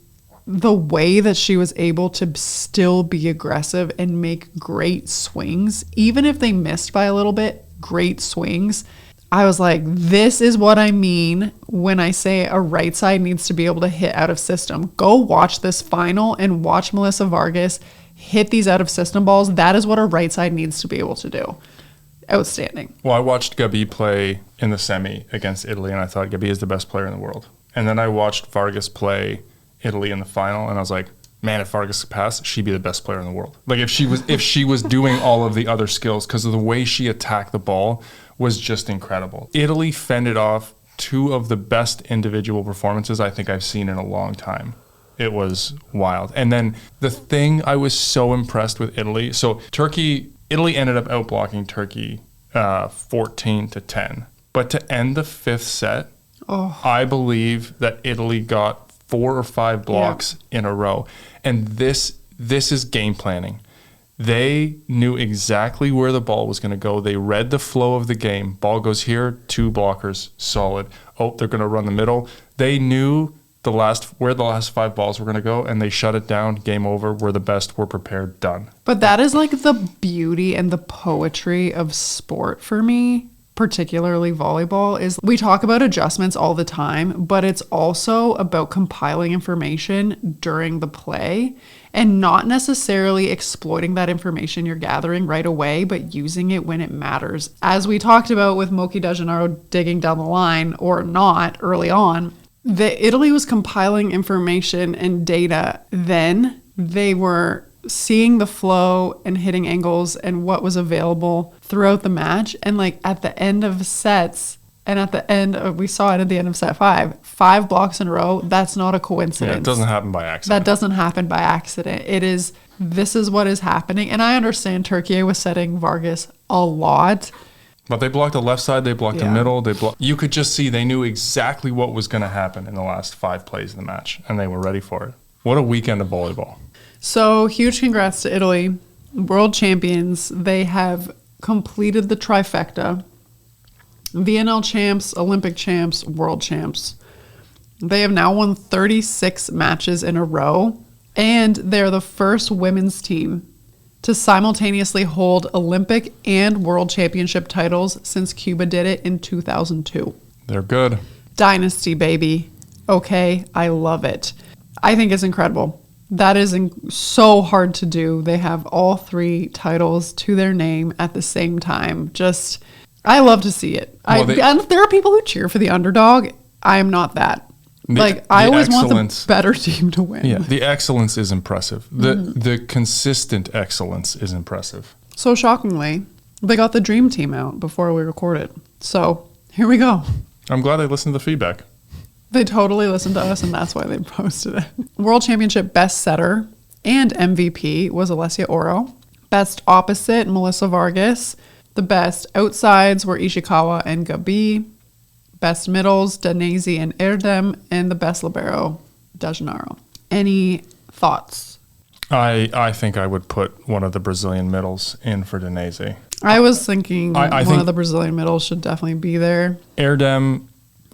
Speaker 1: the way that she was able to still be aggressive and make great swings, even if they missed by a little bit, great swings. I was like, this is what I mean when I say a right side needs to be able to hit out of system. Go watch this final and watch Melissa Vargas hit these out of system balls. That is what a right side needs to be able to do. Outstanding.
Speaker 2: Well, I watched Gabi play in the semi against Italy, and I thought Gabi is the best player in the world. And then I watched Vargas play Italy in the final, and I was like, man, if Vargas could pass, she'd be the best player in the world. Like if she was doing all of the other skills, because of the way she attacked the ball was just incredible. Italy fended off 2 of the best individual performances I think I've seen in a long time. It was wild. And then the thing I was so impressed with Italy, so Italy ended up outblocking Turkey 14-10. But to end the 5th set, I believe that Italy got 4 or 5 blocks in a row. And this is game planning. They knew exactly where the ball was going to go. They read the flow of the game. Ball goes here, 2 blockers, solid. Oh, they're going to run the middle. They knew where the last 5 balls were going to go, and they shut it down. Game over. We're the best. We're prepared. Done.
Speaker 1: But that is like the beauty and the poetry of sport for me, particularly volleyball, is we talk about adjustments all the time, but it's also about compiling information during the play and not necessarily exploiting that information you're gathering right away, but using it when it matters. As we talked about with Moki DeGennaro digging down the line or not early on, Italy was compiling information and data then. They were seeing the flow and hitting angles and what was available throughout the match. And like at the end of sets and at the end of, we saw it at the end of set 5 blocks in a row. That's not a coincidence.
Speaker 2: Yeah, it doesn't happen by accident.
Speaker 1: That doesn't happen by accident. This is what is happening. And I understand Turkey was setting Vargas a lot.
Speaker 2: But they blocked the left side, they blocked the middle, you could just see they knew exactly what was going to happen in the last 5 plays of the match, and they were ready for it. What a weekend of volleyball.
Speaker 1: So huge congrats to Italy, world champions. They have completed the trifecta. VNL champs, Olympic champs, world champs. They have now won 36 matches in a row, and they're the first women's team to simultaneously hold Olympic and world championship titles since Cuba did it in 2002.
Speaker 2: They're good.
Speaker 1: Dynasty, baby. Okay, I love it. I think it's incredible. That is so hard to do. They have all 3 titles to their name at the same time. I love to see it. And there are people who cheer for the underdog. I am not that. I always want the better team to win.
Speaker 2: Yeah, the excellence is impressive. The consistent excellence is impressive.
Speaker 1: So shockingly, they got the dream team out before we recorded. So here we go.
Speaker 2: I'm glad they listened to the feedback.
Speaker 1: They totally listened to us, and that's why they posted it. World Championship best setter and MVP was Alessia Oro. Best opposite, Melissa Vargas. The best outsides were Ishikawa and Gabi. Best middles, Danese and Erdem. And the best libero, DeGennaro. Any thoughts?
Speaker 2: I think I would put one of the Brazilian middles in for Danese.
Speaker 1: I was thinking one of the Brazilian middles should definitely be there.
Speaker 2: Erdem,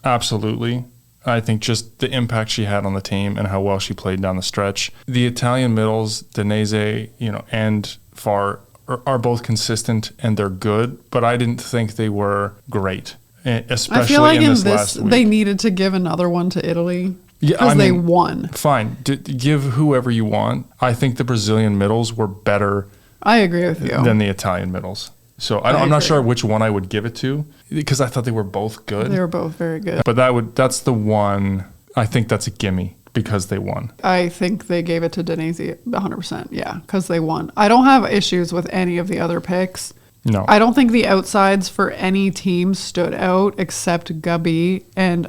Speaker 2: absolutely. I think just the impact she had on the team and how well she played down the stretch. The Italian middles, Danese, and are both consistent and they're good, but I didn't think they were great, especially
Speaker 1: I feel like
Speaker 2: in
Speaker 1: in
Speaker 2: last week.
Speaker 1: they needed to give another one to Italy
Speaker 2: Yeah,
Speaker 1: because they won.
Speaker 2: Fine, give whoever you want. I think the Brazilian middles were better.
Speaker 1: I agree with you.
Speaker 2: Than the Italian middles. So I'm not sure which one I would give it to because I thought they were both good.
Speaker 1: They were both very good.
Speaker 2: But that's the one, I think that's a gimme because they won.
Speaker 1: I think they gave it to Denise 100%. Yeah, because they won. I don't have issues with any of the other picks.
Speaker 2: No.
Speaker 1: I don't think the outsides for any team stood out except Gabi and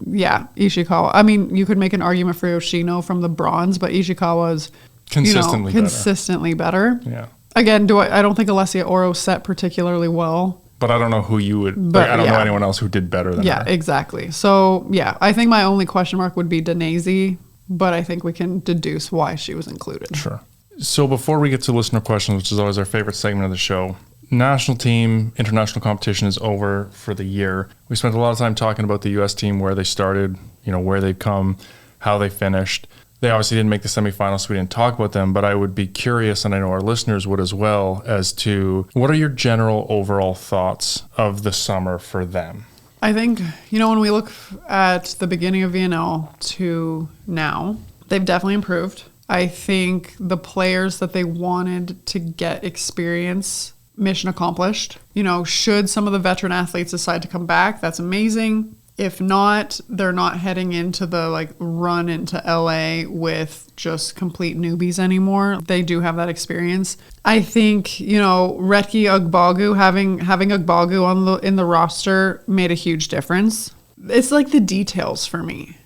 Speaker 1: Ishikawa. I mean, you could make an argument for Yoshino from the bronze, but Ishikawa is consistently better.
Speaker 2: Yeah.
Speaker 1: Again, I don't think Alessia Oro set particularly well.
Speaker 2: But I don't know who you would. I don't know anyone else who did better than her.
Speaker 1: Yeah, exactly. So, I think my only question mark would be Denise, but I think we can deduce why she was included.
Speaker 2: Sure. So before we get to listener questions, which is always our favorite segment of the show, national team, international competition is over for the year. We spent a lot of time talking about the U.S. team, where they started, where they've come, how they finished. They obviously didn't make the semifinals, so we didn't talk about them, but I would be curious, and I know our listeners would as well, as to what are your general overall thoughts of the summer for them?
Speaker 1: I think, when we look at the beginning of VNL to now, they've definitely improved. I think the players that they wanted to get experience, mission accomplished. Should some of the veteran athletes decide to come back, that's amazing. If not, they're not heading into the run into LA with just complete newbies anymore. They do have that experience. I think, Retki Ugbagu, having Ugbagu in the roster made a huge difference. It's like the details for me.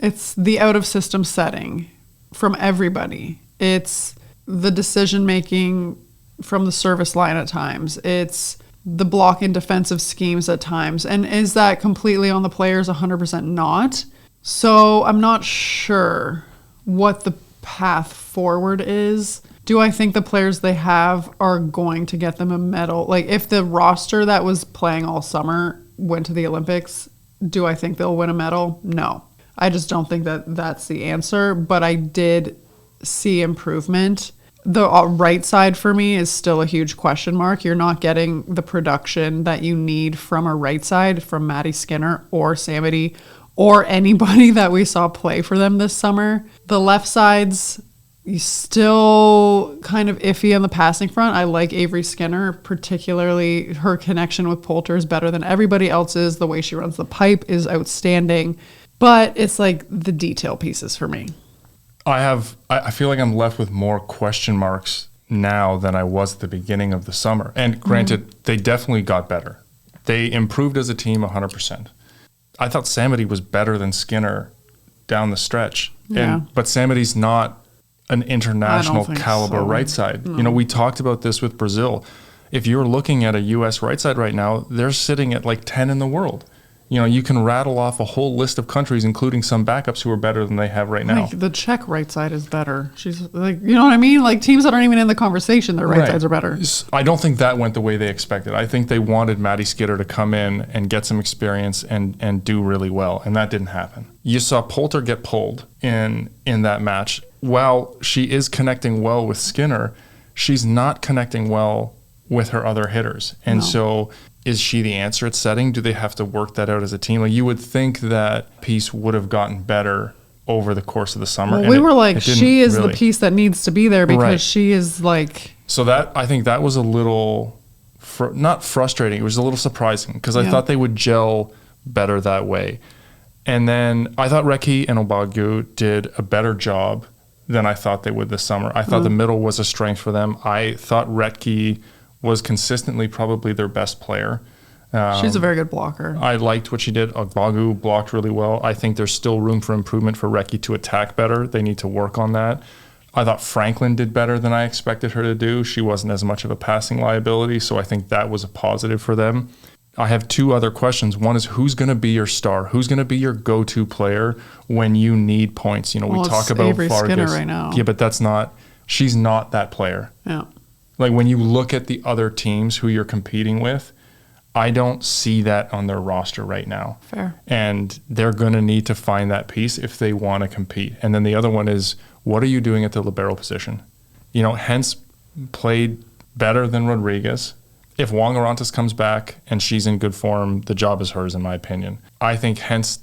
Speaker 1: It's the out of system setting from everybody. It's the decision making from the service line at times. It's the block and defensive schemes at times. And is that completely on the players? 100% not. So I'm not sure what the path forward is. Do I think the players they have are going to get them a medal? If the roster that was playing all summer went to the Olympics, do I think they'll win a medal? No. I just don't think that that's the answer. But I did see improvement. The right side for me is still a huge question mark. You're not getting the production that you need from a right side from Maddie Skinner or Samity or anybody that we saw play for them this summer. The left side's still kind of iffy on the passing front. I like Avery Skinner, particularly her connection with Poulter is better than everybody else's. The way she runs the pipe is outstanding. But it's the detail pieces for me.
Speaker 2: I feel like I'm left with more question marks now than I was at the beginning of the summer. And granted, they definitely got better. They improved as a team 100%. I thought Samity was better than Skinner down the stretch.
Speaker 1: Yeah.
Speaker 2: But Samity's not an international caliber right side.
Speaker 1: No.
Speaker 2: We talked about this with Brazil. If you're looking at a U.S. right side right now, they're sitting at 10 in the world. You can rattle off a whole list of countries, including some backups who are better than they have right now.
Speaker 1: The Czech right side is better. She's you know what I mean? Teams that aren't even in the conversation, their right sides are better.
Speaker 2: I don't think that went the way they expected. I think they wanted Maddie Skinner to come in and get some experience and do really well, and that didn't happen. You saw Poulter get pulled in that match. While she is connecting well with Skinner, she's not connecting well with her other hitters. And so is she the answer at setting? Do they have to work that out as a team? You would think that piece would have gotten better over the course of the summer.
Speaker 1: Well, we were she is the piece that needs to be there because she is
Speaker 2: So I think that was a little, not frustrating, it was a little surprising because I thought they would gel better that way. And then I thought Reki and Obagu did a better job than I thought they would this summer. I thought the middle was a strength for them. I thought Retki was consistently probably their best player.
Speaker 1: She's a very good blocker.
Speaker 2: I liked what she did. Agbagu blocked really well. I think there's still room for improvement for Reki to attack better. They need to work on that. I thought Franklin did better than I expected her to do. She wasn't as much of a passing liability, so I think that was a positive for them. I have two other questions. One is, who's going to be your star? Who's going to be your go-to player when you need points? We talk about
Speaker 1: Avery
Speaker 2: Vargas.
Speaker 1: Skinner right now.
Speaker 2: Yeah, but she's not that player.
Speaker 1: Yeah.
Speaker 2: When you look at the other teams who you're competing with, I don't see that on their roster right now.
Speaker 1: Fair.
Speaker 2: And they're going to need to find that piece if they want to compete. And then the other one is, what are you doing at the libero position? Hence played better than Rodriguez. If Wong-Orantes comes back and she's in good form, the job is hers, in my opinion. I think Hentz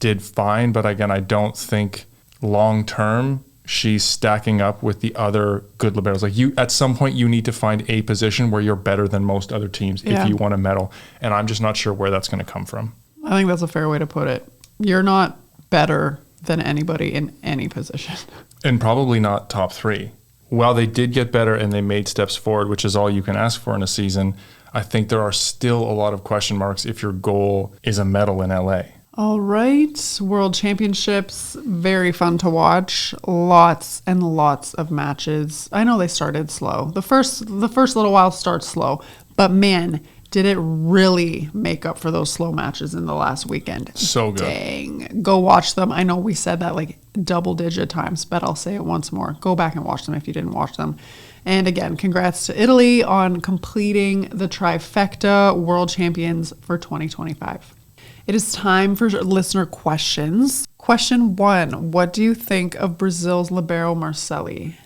Speaker 2: did fine, but again, I don't think long-term she's stacking up with the other good liberos. Like, you, at some point, you need to find a position where you're better than most other teams if you want to medal. And I'm just not sure where that's going to come from.
Speaker 1: I think that's a fair way to put it. You're not better than anybody in any position.
Speaker 2: And probably not top three. While they did get better and they made steps forward, which is all you can ask for in a season, I think there are still a lot of question marks if your goal is a medal in LA.
Speaker 1: All right. World Championships, very fun to watch. Lots and lots of matches. I know they started slow. The first little while starts slow, but man, did it really make up for those slow matches in the last weekend.
Speaker 2: So good.
Speaker 1: Dang. Go watch them. I know we said that like double-digit times, but I'll say it once more. Go back and watch them if you didn't watch them. And again, congrats to Italy on completing the Trifecta, world champions for 2025. It is time for listener questions. Question 1, what do you think of Brazil's libero Marcelli?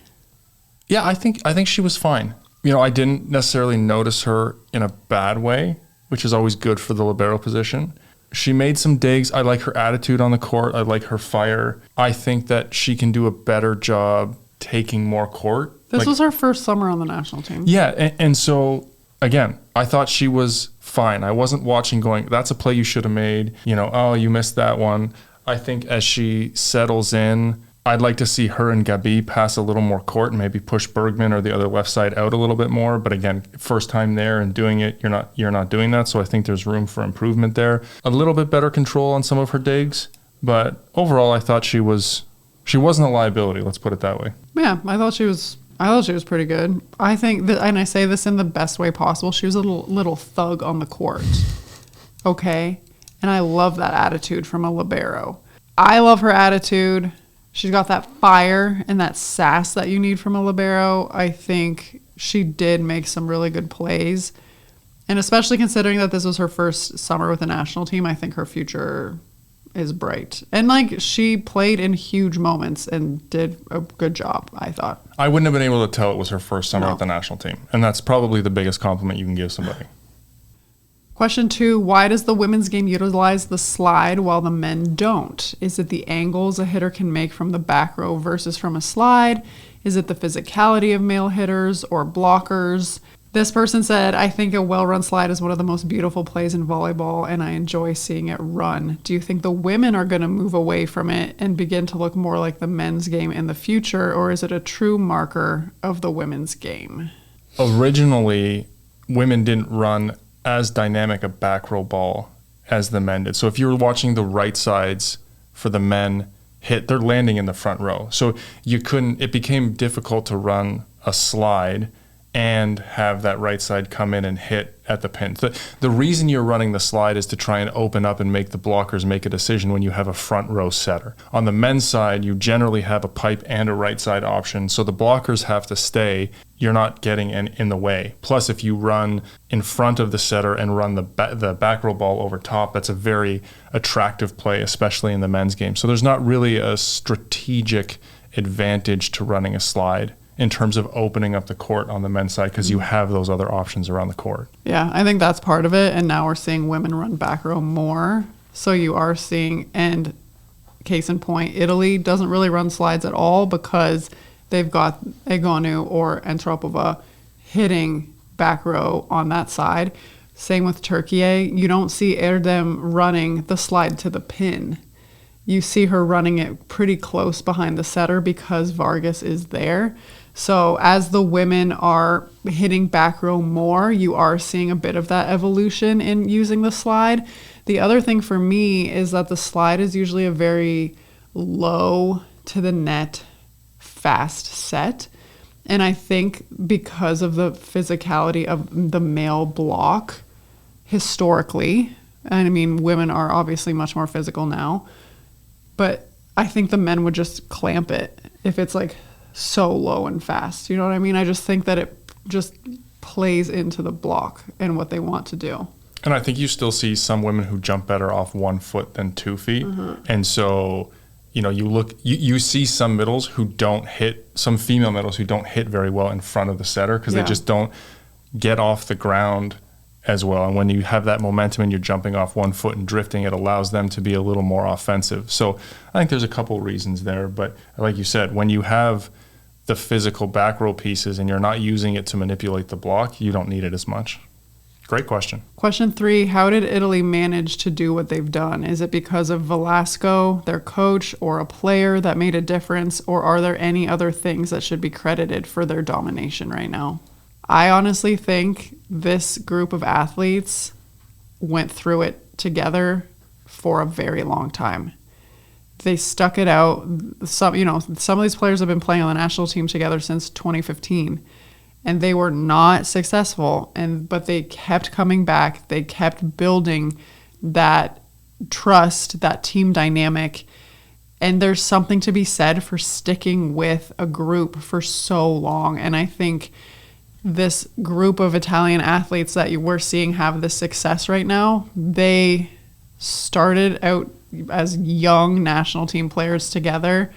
Speaker 2: Yeah, I think she was fine. You know, I didn't necessarily notice her in a bad way, which is always good for the libero position. She made some digs. I like her attitude on the court. I like her fire. I think that she can do a better job taking more court.
Speaker 1: This was her first summer on the national team.
Speaker 2: Yeah, and so, again, I thought she was fine. I wasn't watching going, that's a play you should have made. You know, oh, you missed that one. I think as she settles in, I'd like to see her and Gabi pass a little more court and maybe push Bergman or the other left side out a little bit more. But again, first time there and doing it, you're not doing that. So I think there's room for improvement there. A little bit better control on some of her digs, but overall, I thought she wasn't a liability. Let's put it that way.
Speaker 1: Yeah, I thought she was pretty good. I think that, and I say this in the best way possible, she was a little thug on the court. Okay, and I love that attitude from a libero. I love her attitude. She's got that fire and that sass that you need from a libero. I think she did make some really good plays. And especially considering that this was her first summer with the national team, I think her future is bright. And like, she played in huge moments and did a good job, I thought.
Speaker 2: I wouldn't have been able to tell it was her first summer with the national team. And that's probably the biggest compliment you can give somebody.
Speaker 1: Question 2, why does the women's game utilize the slide while the men don't? Is it the angles a hitter can make from the back row versus from a slide? Is it the physicality of male hitters or blockers? This person said, I think a well-run slide is one of the most beautiful plays in volleyball, and I enjoy seeing it run. Do you think the women are going to move away from it and begin to look more like the men's game in the future, or is it a true marker of the women's game?
Speaker 2: Originally, women didn't run as dynamic a back row ball as the men did. So if you were watching the right sides for the men hit, they're landing in the front row. So it became difficult to run a slide and have that right side come in and hit at the pin. The reason you're running the slide is to try and open up and make the blockers make a decision when you have a front row setter. On the men's side, you generally have a pipe and a right side option, so the blockers have to stay. You're not getting in the way. Plus, if you run in front of the setter and run the back row ball over top, that's a very attractive play, especially in the men's game. So there's not really a strategic advantage to running a slide in terms of opening up the court on the men's side because you have those other options around the court.
Speaker 1: Yeah, I think that's part of it. And now we're seeing women run back row more. So you are seeing, and case in point, Italy doesn't really run slides at all because they've got Egonu or Antropova hitting back row on that side. Same with Turkey. You don't see Erdem running the slide to the pin. You see her running it pretty close behind the setter because Vargas is there. So as the women are hitting back row more, you are seeing a bit of that evolution in using the slide. The other thing for me is that the slide is usually a very low to the net, fast set. And I think because of the physicality of the male block, historically, and I mean, women are obviously much more physical now, but I think the men would just clamp it if it's like so low and fast. You know what I mean? I just think that it just plays into the block and what they want to do.
Speaker 2: And I think you still see some women who jump better off 1 foot than 2 feet. Mm-hmm. And so you see some middles who don't hit, some female middles who don't hit very well in front of the setter because they just don't get off the ground as well. And when you have that momentum and you're jumping off one foot and drifting, it allows them to be a little more offensive. So I think there's a couple reasons there. But like you said, when you have the physical back row pieces and you're not using it to manipulate the block, you don't need it as much. Great question.
Speaker 1: Question 3, how did Italy manage to do what they've done? Is it because of Velasco, their coach, or a player that made a difference? Or are there any other things that should be credited for their domination right now? I honestly think this group of athletes went through it together for a very long time. They stuck it out. Some of these players have been playing on the national team together since 2015. And they were not successful, but they kept coming back. They kept building that trust, that team dynamic. And there's something to be said for sticking with a group for so long. And I think this group of Italian athletes that we're seeing have this success right now, they started out as young national team players together,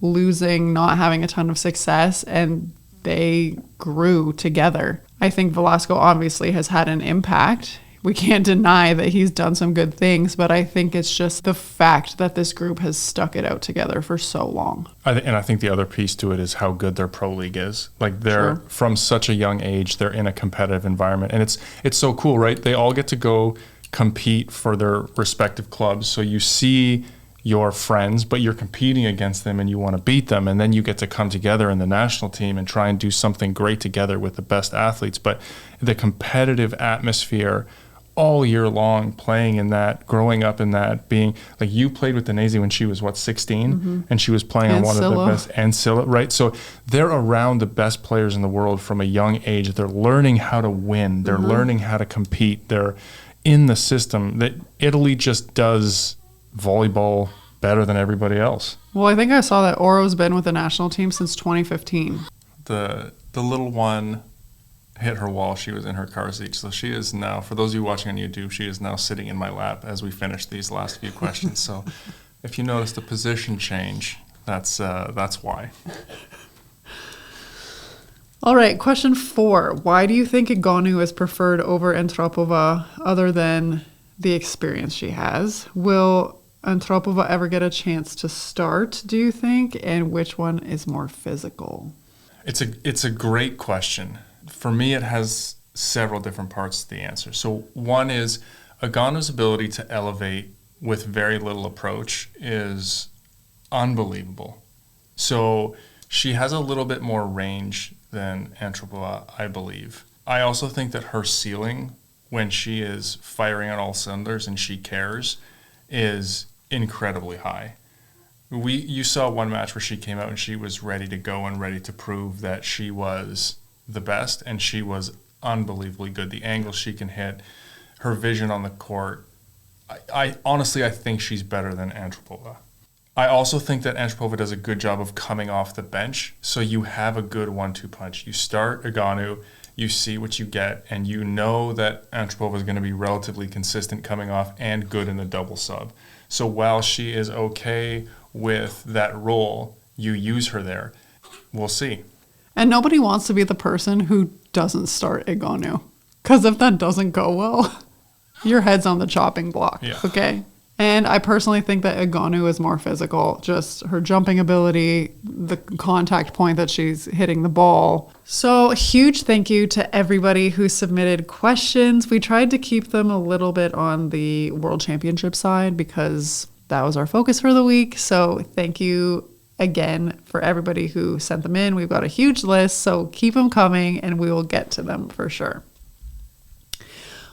Speaker 1: losing, not having a ton of success, and they grew together. I think Velasco obviously has had an impact. We can't deny that he's done some good things, but I think it's just the fact that this group has stuck it out together for so long.
Speaker 2: I think the other piece to it is how good their pro league is. Like they're from such a young age, they're in a competitive environment, and it's so cool, right? They all get to go compete for their respective clubs. So you see your friends, but you're competing against them and you want to beat them. And then you get to come together in the national team and try and do something great together with the best athletes. But the competitive atmosphere all year long, playing in that, growing up in that, being like you played with Denise when she was 16 and she was playing on one of the best, and Scylla, right? So they're around the best players in the world from a young age. They're learning how to win. They're learning how to compete. They're in the system that Italy just does volleyball better than everybody else.
Speaker 1: Well, I think I saw that Oro's been with the national team since 2015.
Speaker 2: The little one hit her wall. She was in her car seat. So she is now, for those of you watching on YouTube, she is now sitting in my lap as we finish these last few questions. So if you notice the position change, that's why.
Speaker 1: All right, question 4. Why do you think Egonu is preferred over Antropova other than the experience she has? Will Antropova ever get a chance to start, do you think? And which one is more physical?
Speaker 2: It's a great question. For me, it has several different parts to the answer. So one is Egonu's ability to elevate with very little approach is unbelievable. So she has a little bit more range than Antropova, I believe. I also think that her ceiling, when she is firing on all cylinders and she cares, is incredibly high. You saw one match where she came out and she was ready to go and ready to prove that she was the best, and she was unbelievably good. The angles she can hit, her vision on the court. I honestly think she's better than Antropova. I also think that Antropova does a good job of coming off the bench, so you have a good 1-2 punch. You start Egonu, you see what you get, and you know that Antropova is going to be relatively consistent coming off and good in the double sub. So while she is okay with that role, you use her there. We'll see.
Speaker 1: And nobody wants to be the person who doesn't start Egonu, because if that doesn't go well, your head's on the chopping block, okay? And I personally think that Egonu is more physical, just her jumping ability, the contact point that she's hitting the ball. So a huge thank you to everybody who submitted questions. We tried to keep them a little bit on the World Championship side because that was our focus for the week. So thank you again for everybody who sent them in. We've got a huge list, so keep them coming and we will get to them for sure.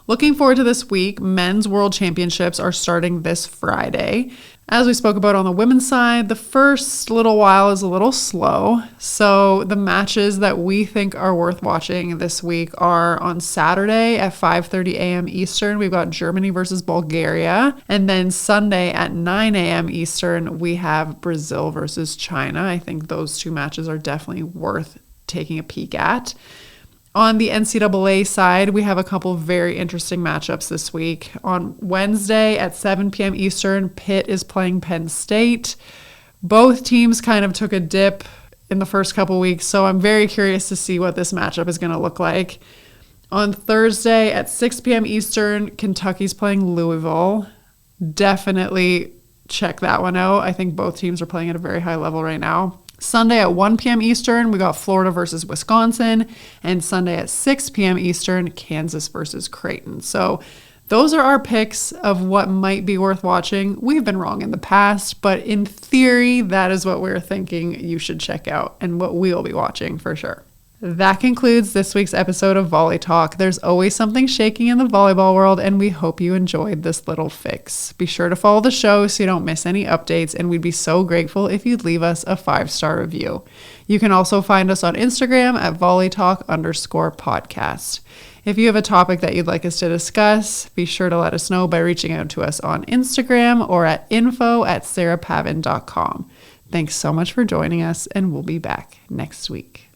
Speaker 1: Looking forward to this week, men's world championships are starting this Friday. As we spoke about on the women's side, the first little while is a little slow. So the matches that we think are worth watching this week are on Saturday at 5:30 a.m. Eastern. We've got Germany versus Bulgaria. And then Sunday at 9 a.m. Eastern, we have Brazil versus China. I think those two matches are definitely worth taking a peek at. On the NCAA side, we have a couple of very interesting matchups this week. On Wednesday at 7 p.m. Eastern, Pitt is playing Penn State. Both teams kind of took a dip in the first couple weeks, so I'm very curious to see what this matchup is going to look like. On Thursday at 6 p.m. Eastern, Kentucky's playing Louisville. Definitely check that one out. I think both teams are playing at a very high level right now. Sunday at 1 p.m. Eastern, we got Florida versus Wisconsin. And Sunday at 6 p.m. Eastern, Kansas versus Creighton. So those are our picks of what might be worth watching. We've been wrong in the past, but in theory, that is what we're thinking you should check out and what we'll be watching for sure. That concludes this week's episode of Volley Talk. There's always something shaking in the volleyball world, and we hope you enjoyed this little fix. Be sure to follow the show so you don't miss any updates, and we'd be so grateful if you'd leave us a 5-star review. You can also find us on Instagram at volleytalk_podcast. If you have a topic that you'd like us to discuss, be sure to let us know by reaching out to us on Instagram or at info@sarahpavin.com. Thanks so much for joining us, and we'll be back next week.